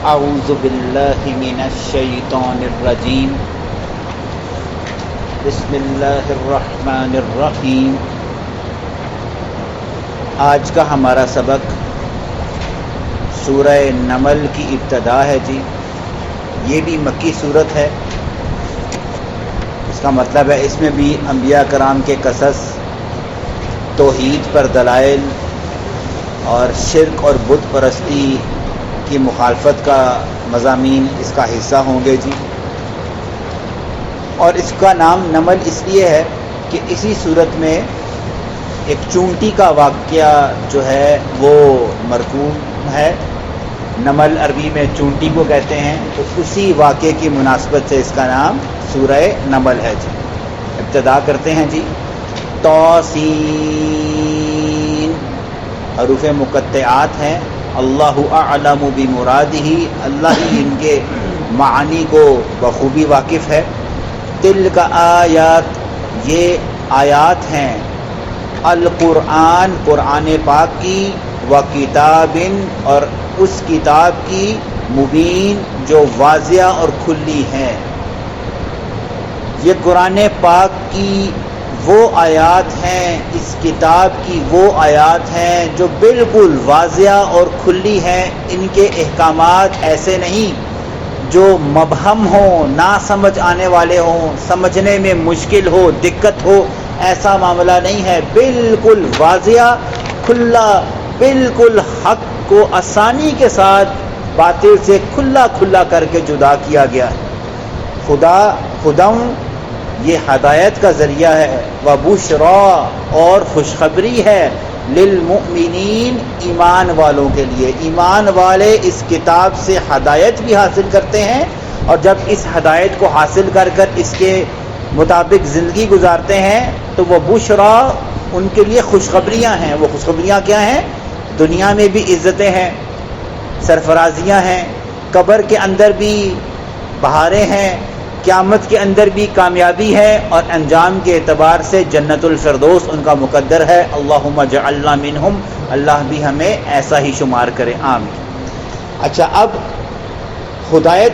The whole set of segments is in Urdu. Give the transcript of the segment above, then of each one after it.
اعوذ باللہ من الشیطان الرجیم بسم اللہ الرحمن الرحیم۔ آج کا ہمارا سبق سورہ نمل کی ابتدا ہے جی۔ یہ بھی مکی صورت ہے، اس کا مطلب ہے اس میں بھی انبیاء کرام کے قصص، توحید پر دلائل اور شرک اور بت پرستی کی مخالفت کا مضامین اس کا حصہ ہوں گے جی۔ اور اس کا نام نمل اس لیے ہے کہ اسی صورت میں ایک چونٹی کا واقعہ جو ہے وہ مرکوب ہے۔ نمل عربی میں چونٹی کو کہتے ہیں، تو اسی واقعے کی مناسبت سے اس کا نام سورہ نمل ہے جی۔ ابتدا کرتے ہیں جی۔ توسین، حروف مقطعات ہیں۔ اللہ اعلم بمرادہ، اللہ ہی ان کے معانی کو بخوبی واقف ہے۔ تلک آیات، یہ آیات ہیں القرآن، قرآن پاک کی، و کتاب، اور اس کتاب کی، مبین، جو واضح اور کھلی ہے۔ یہ قرآن پاک کی وہ آیات ہیں، اس کتاب کی وہ آیات ہیں جو بالکل واضح اور کھلی ہیں۔ ان کے احکامات ایسے نہیں جو مبہم ہوں، نہ سمجھ آنے والے ہوں، سمجھنے میں مشکل ہو، دقت ہو، ایسا معاملہ نہیں ہے۔ بالکل واضح، کھلا، بالکل حق کو آسانی کے ساتھ باطل سے کھلا کھلا کر کے جدا کیا گیا ہے۔ خدا یہ ہدایت کا ذریعہ ہے، وبشریٰ، اور خوشخبری ہے، للمؤمنین، ایمان والوں کے لیے۔ ایمان والے اس کتاب سے ہدایت بھی حاصل کرتے ہیں، اور جب اس ہدایت کو حاصل کر کر اس کے مطابق زندگی گزارتے ہیں تو وہ بشریٰ، ان کے لیے خوشخبریاں ہیں۔ وہ خوشخبریاں کیا ہیں؟ دنیا میں بھی عزتیں ہیں، سرفرازیاں ہیں، قبر کے اندر بھی بہاریں ہیں، قیامت کے اندر بھی کامیابی ہے، اور انجام کے اعتبار سے جنت الفردوس ان کا مقدر ہے۔ اللہم اجعلنا منہم، اللہ بھی ہمیں ایسا ہی شمار کرے، آمین۔ اچھا، اب ہدایت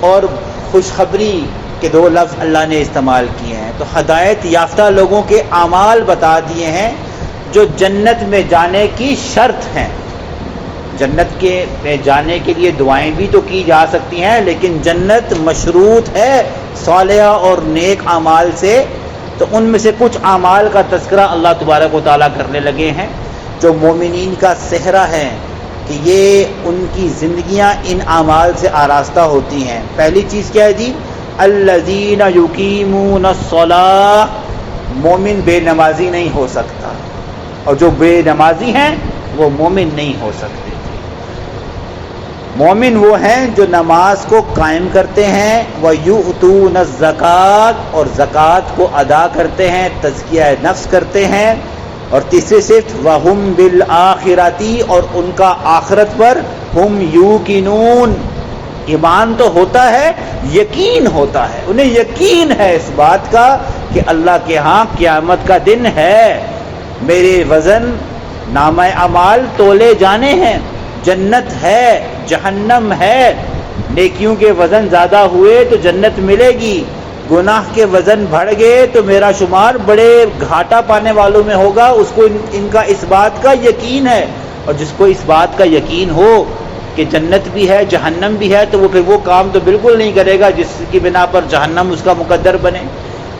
اور خوشخبری کے دو لفظ اللہ نے استعمال کیے ہیں، تو ہدایت یافتہ لوگوں کے اعمال بتا دیے ہیں جو جنت میں جانے کی شرط ہیں۔ جنت کے میں جانے کے لیے دعائیں بھی تو کی جا سکتی ہیں، لیکن جنت مشروط ہے صالحہ اور نیک اعمال سے۔ تو ان میں سے کچھ اعمال کا تذکرہ اللہ تبارک و تعالیٰ کرنے لگے ہیں جو مومنین کا صحرا ہے کہ یہ ان کی زندگیاں ان اعمال سے آراستہ ہوتی ہیں۔ پہلی چیز کیا ہے جی؟ الذین یقیمون الصلاۃ، مومن بے نمازی نہیں ہو سکتا، اور جو بے نمازی ہیں وہ مومن نہیں ہو سکتے۔ مومن وہ ہیں جو نماز کو قائم کرتے ہیں، وَيُؤْتُونَ الزَّكَاةَ، اور زکوٰۃ کو ادا کرتے ہیں، تزکیہ نفس کرتے ہیں۔ اور تیسری صفت وَهُمْ بِالْآخِرَةِ، اور ان کا آخرت پر ہم یوقنون، ایمان تو ہوتا ہے، یقین ہوتا ہے، انہیں یقین ہے اس بات کا کہ اللہ کے ہاں قیامت کا دن ہے، میرے وزن نامہ اعمال تولے جانے ہیں، جنت ہے، جہنم ہے، نیکیوں کے وزن زیادہ ہوئے تو جنت ملے گی، گناہ کے وزن بڑھ گئے تو میرا شمار بڑے گھاٹا پانے والوں میں ہوگا۔ اس کو ان کا اس بات کا یقین ہے، اور جس کو اس بات کا یقین ہو کہ جنت بھی ہے، جہنم بھی ہے، تو وہ پھر وہ کام تو بالکل نہیں کرے گا جس کی بنا پر جہنم اس کا مقدر بنے،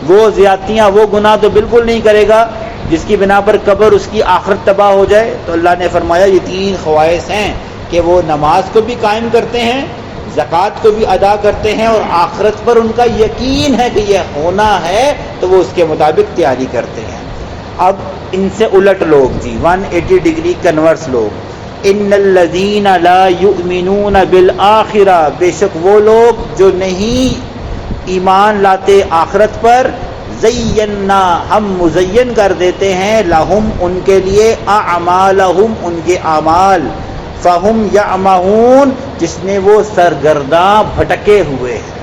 وہ زیادتیاں، وہ گناہ تو بالکل نہیں کرے گا جس کی بنا پر قبر اس کی آخرت تباہ ہو جائے۔ تو اللہ نے فرمایا یہ تین خواص ہیں کہ وہ نماز کو بھی قائم کرتے ہیں، زکوٰۃ کو بھی ادا کرتے ہیں، اور آخرت پر ان کا یقین ہے کہ یہ ہونا ہے، تو وہ اس کے مطابق تیاری کرتے ہیں۔ اب ان سے الٹ لوگ جی، 180 ڈگری کنورس لوگ، ان الذین لا یؤمنون بالآخرہ، بے شک وہ لوگ جو نہیں ایمان لاتے آخرت پر، زینا، ہم مزین کر دیتے ہیں، لہم، ان کے لیے، اعمالہم، ان کے اعمال، فہم یعمہون، جس میں وہ سرگرداں بھٹکے ہوئے ہیں۔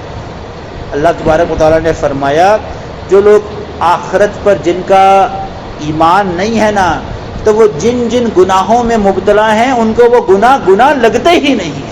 اللہ تبارک و تعالیٰ نے فرمایا جو لوگ آخرت پر جن کا ایمان نہیں ہے نا، تو وہ جن جن گناہوں میں مبتلا ہیں ان کو وہ گناہ لگتے ہی نہیں ہیں۔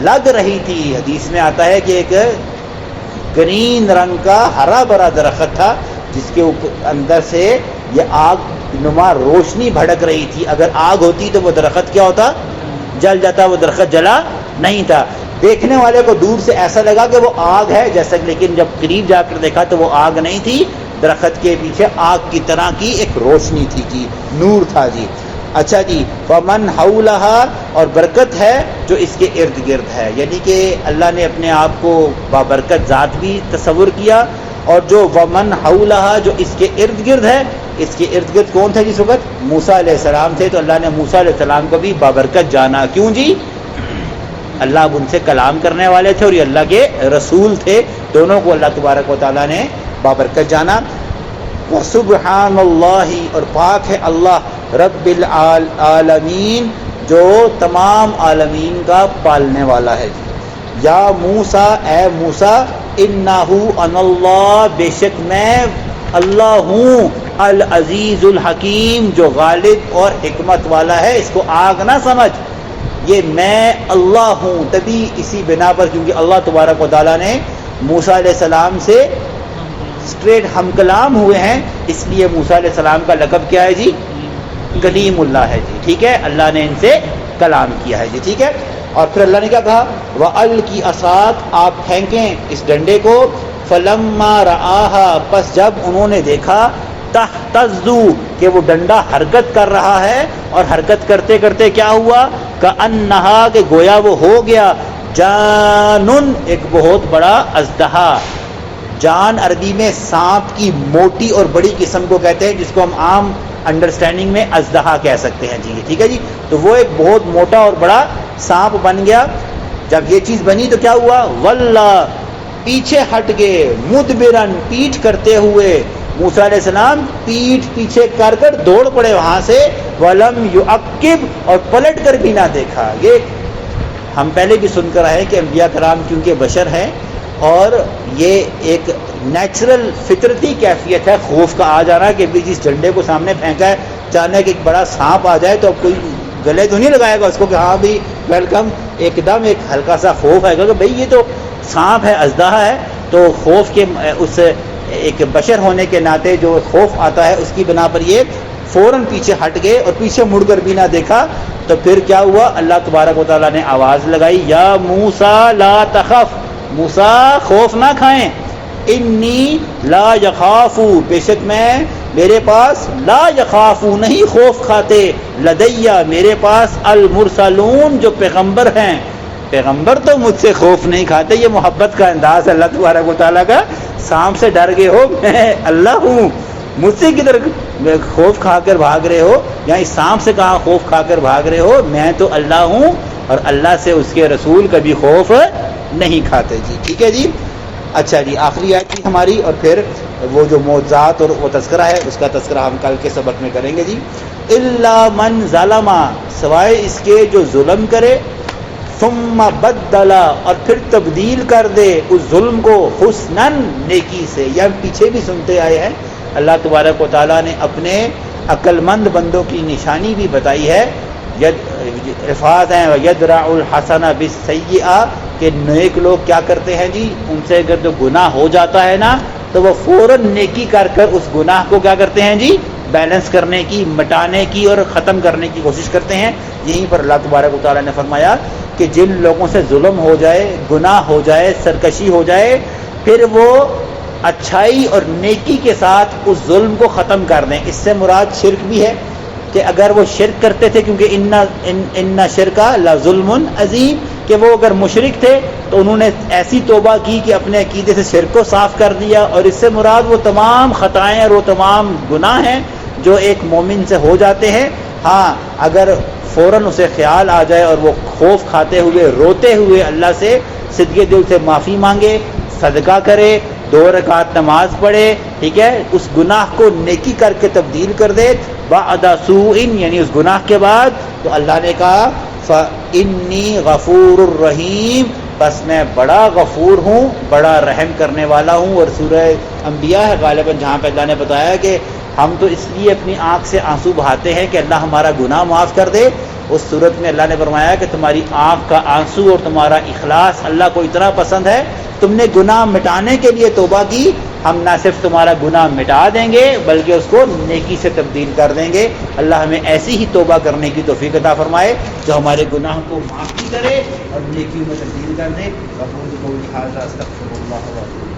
لگ رہی تھی. حدیث میں آتا ہے کہ ایک گرین رنگ کا ہرا بھرا درخت تھا جس کے اندر سے یہ آگ نما روشنی بھڑک رہی تھی. اگر آگ ہوتی تو وہ درخت کیا ہوتا؟ جل جاتا. وہ درخت جلا نہیں تھا. دیکھنے والے کو دور سے ایسا لگا کہ وہ آگ ہے جیسا، لیکن جب قریب جا کر دیکھا تو وہ آگ نہیں تھی. درخت کے پیچھے آگ کی طرح کی ایک روشنی تھی جی، نور تھا جی. اچھا جی، فمن حولہا، اور برکت ہے جو اس کے ارد گرد ہے. یعنی کہ اللہ نے اپنے آپ کو بابرکت ذات بھی تصور کیا، اور جو ومن حولہا جو اس کے ارد گرد ہے، اس کے ارد گرد کون تھے جس وقت؟ موسیٰ علیہ السلام تھے. تو اللہ نے موسیٰ علیہ السلام کو بھی بابرکت جانا. کیوں جی؟ اللہ اب ان سے کلام کرنے والے تھے اور یہ اللہ کے رسول تھے. دونوں کو اللہ تبارک و تعالیٰ نے بابرکت جانا. وسبحان اللہ، اور پاک ہے اللہ رب العالمین جو تمام عالمین کا پالنے والا ہے جی. یا موسیٰ، اے موسیٰ، انہو ان اللہ، بے شک میں اللہ ہوں، العزیز الحکیم جو غالب اور حکمت والا ہے. اس کو آگ نہ سمجھ، یہ میں اللہ ہوں. تبھی اسی بنا پر، کیونکہ اللہ تبارک و تعالیٰ نے موسیٰ علیہ السلام سے اسٹریٹ ہم کلام ہوئے ہیں، اس لیے موسیٰ علیہ السلام کا لقب کیا ہے جی؟ کلیم اللہ ہے جی. ٹھیک ہے، اللہ نے ان سے کلام کیا ہے جی. ٹھیک ہے، اور پھر اللہ نے کیا کہا؟ وَأَلْقِ عَصَاكَ، آپ پھینکیں اس ڈنڈے کو. فَلَمَّا رَآهَا، پس جب انہوں نے دیکھا، تہتز، کہ وہ ڈنڈا حرکت کر رہا ہے، اور حرکت کرتے کرتے کیا ہوا؟ کأنہا، کہ گویا وہ ہو گیا، جانن، ایک بہت بڑا اژدہا. جان عربی میں سانپ کی موٹی اور بڑی قسم کو کہتے ہیں، جس کو ہم عام انڈرسٹینڈنگ میں اژدہا کہہ سکتے ہیں جی. ٹھیک ہے جی، تو وہ ایک بہت موٹا اور بڑا سانپ بن گیا. جب یہ چیز بنی تو کیا ہوا؟ واللہ، پیچھے ہٹ گئے، مدبرن، پیٹھ کرتے ہوئے. موسیٰ علیہ السلام پیٹھ پیچھے کر کر دوڑ پڑے وہاں سے. ولم یعقب، اور پلٹ کر بھی نہ دیکھا. یہ ہم پہلے بھی سن کر آئے کہ انبیاء کرام کیونکہ بشر ہیں، اور یہ ایک نیچرل فطرتی کیفیت ہے خوف کا آ جانا، کہ بھی جس جھنڈے کو سامنے پھینکا ہے، چاہنے کہ ایک بڑا سانپ آ جائے تو اب کوئی گلے تو نہیں لگائے گا اس کو کہ ہاں بھی ویلکم. ایک دم ایک ہلکا سا خوف آئے گا کہ بھئی یہ تو سانپ ہے، اژدہا ہے. تو خوف کے اس ایک بشر ہونے کے ناطے جو خوف آتا ہے، اس کی بنا پر یہ فوراً پیچھے ہٹ گئے اور پیچھے مڑ کر بھی نہ دیکھا. تو پھر کیا ہوا؟ اللہ تبارک و تعالیٰ نے آواز لگائی، یا موسیٰ لا تخف، موسیٰ خوف نہ کھائیں. انی لا یخافو، بے شک میں، میرے پاس، لا یخافو، نہیں خوف کھاتے، لدیہ، میرے پاس، المرسلون، جو پیغمبر ہیں. پیغمبر تو مجھ سے خوف نہیں کھاتے. یہ محبت کا انداز اللہ تبارک و تعالیٰ کا. سانپ سے ڈر گئے ہو، میں اللہ ہوں، مجھ سے کدھر خوف کھا کر بھاگ رہے ہو؟ یا اس سانپ سے کہاں خوف کھا کر بھاگ رہے ہو؟ میں تو اللہ ہوں، اور اللہ سے اس کے رسول کبھی خوف نہیں کھاتے جی. ٹھیک ہے جی. اچھا جی، آخری آیت تھی ہماری، اور پھر وہ جو معجزات اور وہ تذکرہ ہے اس کا تذکرہ ہم کل کے سبق میں کریں گے جی. الا من ظلم، سوائے اس کے جو ظلم کرے، ثم بدل، اور پھر تبدیل کر دے اس ظلم کو، حسنن، نیکی سے. یا پیچھے بھی سنتے آئے ہیں، اللہ تبارک و تعالیٰ نے اپنے عقل مند بندوں کی نشانی بھی بتائی ہے. الفاظ ہیں یدرع الحسن بالسیئہ، کہ نیک لوگ کیا کرتے ہیں جی؟ ان سے اگر تو گناہ ہو جاتا ہے نا تو وہ فوراً نیکی کر کر اس گناہ کو کیا کرتے ہیں جی؟ بیلنس کرنے کی، مٹانے کی اور ختم کرنے کی کوشش کرتے ہیں. یہیں پر اللہ تبارک و تعالیٰ نے فرمایا کہ جن لوگوں سے ظلم ہو جائے، گناہ ہو جائے، سرکشی ہو جائے، پھر وہ اچھائی اور نیکی کے ساتھ اس ظلم کو ختم کر دیں. اس سے مراد شرک بھی ہے، کہ اگر وہ شرک کرتے تھے، کیونکہ ان شرکا لظلم عظیم، کہ وہ اگر مشرک تھے تو انہوں نے ایسی توبہ کی کہ اپنے عقیدے سے شرک کو صاف کر دیا. اور اس سے مراد وہ تمام خطائیں اور وہ تمام گناہ ہیں جو ایک مومن سے ہو جاتے ہیں. ہاں، اگر فوراً اسے خیال آ جائے اور وہ خوف کھاتے ہوئے، روتے ہوئے اللہ سے صدقے دل سے معافی مانگے، صدقہ کرے، 2 رکعت نماز پڑھے، ٹھیک ہے، اس گناہ کو نیکی کر کے تبدیل کر دے، بعد سوء، یعنی اس گناہ کے بعد، تو اللہ نے کہا فإنی غفور الرحیم، بس میں بڑا غفور ہوں، بڑا رحم کرنے والا ہوں. اور سورہ انبیاء ہے غالباً جہاں پہ اللہ نے بتایا کہ ہم تو اس لیے اپنی آنکھ سے آنسو بہاتے ہیں کہ اللہ ہمارا گناہ معاف کر دے. اس صورت میں اللہ نے فرمایا کہ تمہاری آنکھ کا آنسو اور تمہارا اخلاص اللہ کو اتنا پسند ہے, تم نے گناہ مٹانے کے لیے توبہ کی, ہم نہ صرف تمہارا گناہ مٹا دیں گے بلکہ اس کو نیکی سے تبدیل کر دیں گے. اللہ ہمیں ایسی ہی توبہ کرنے کی توفیق عطا فرمائے جو ہمارے گناہوں کو معاف بھی کرے اور نیکیوں میں تبدیل کر دے. اقول قولی ھذا استغفر اللہ.